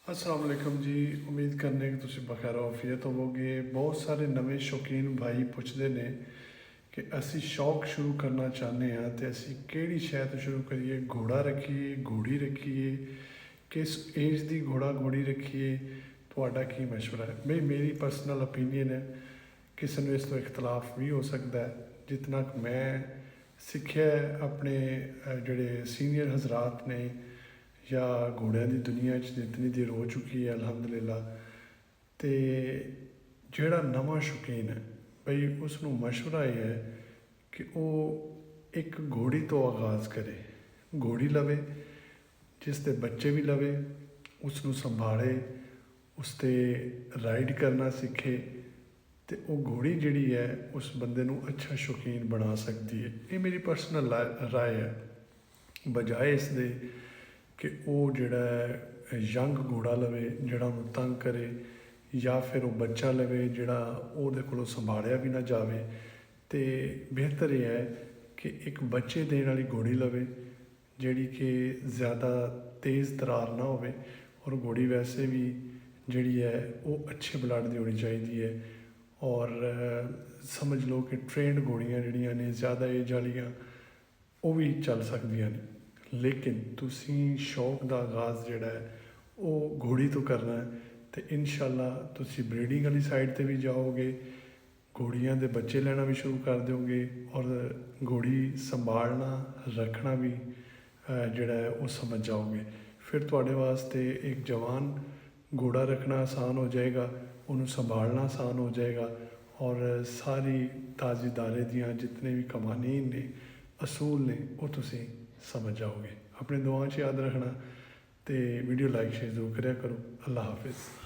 अस्सलाम वालेकुम जी। उम्मीद करने कि तुम बखैर आफियत होवोगे। बहुत सारे नवे शौकीन भाई पुछते हैं कि असी शौक शुरू करना चाहते हैं तो असी किहड़ी शै तो शुरू करिए, घोड़ा रखिए, घोड़ी रखिए, किस एज की घोड़ा घोड़ी रखिए, तुहाडा की मशवरा है? भाई मेरी पर्सनल ओपीनियन है, किसी ने इस तो इख्तलाफ भी हो सकता है। जितना कि मैं सीखिया अपने जड़े सीनियर हजरात ने या घोड़िया की दुनिया जितनी देर हो चुकी है अलहमदुलिल्लाह, तो जोड़ा नवा शौकीन है भाई उसनों मशवरा यह है कि वो एक घोड़ी तो आगाज़ करे, घोड़ी लवे जिसके बच्चे भी लवे, उसनों संभाले, उसते राइड करना सीखे, तो वो घोड़ी जिहड़ी है उस बंदे नूं अच्छा शौकीन बना सकती है। ये मेरी पर्सनल राय है। बजाए इसके कि वो जिहड़ा यंग घोड़ा लवे जिहड़ा उन्हें तंग करे, या फिर वो बच्चा लवे जिहड़ा उहदे कोलों संभालिया भी ना जाए, तो बेहतर यह है कि एक बच्चे देने वाली घोड़ी लवे जिहड़ी कि ज़्यादा तेज़ तरार ना होवे, और घोड़ी वैसे भी जिहड़ी है वो अच्छे ब्लड की होनी चाहिए है। और समझ लो कि ट्रेंड घोड़ियाँ जिहड़ियां ने ज़्यादा एज वालियां वो भी चल सकदियां ने, लेकिन तुसी शौक का आगाज़ जोड़ा है वो घोड़ी तो करना है, तो इंशाअल्लाह तुसी ब्रीडिंग वाली साइड पर भी जाओगे, घोड़ियां के बच्चे लेना भी शुरू कर दोगे, और घोड़ी संभालना रखना भी जोड़ा है वो समझ जाओगे। फिर थोड़े वास्ते एक जवान घोड़ा रखना आसान हो जाएगा, उन्होंने संभालना आसान हो जाएगा, और सारी ताज़ीदारे दियाँ जितने भी कवानीन ने असूल ने वो तुसी समझ जाओगे। अपने दुआ च याद रखना, तो वीडियो लाइक शेयर जरूर करा करो। अल्लाह हाफिज़।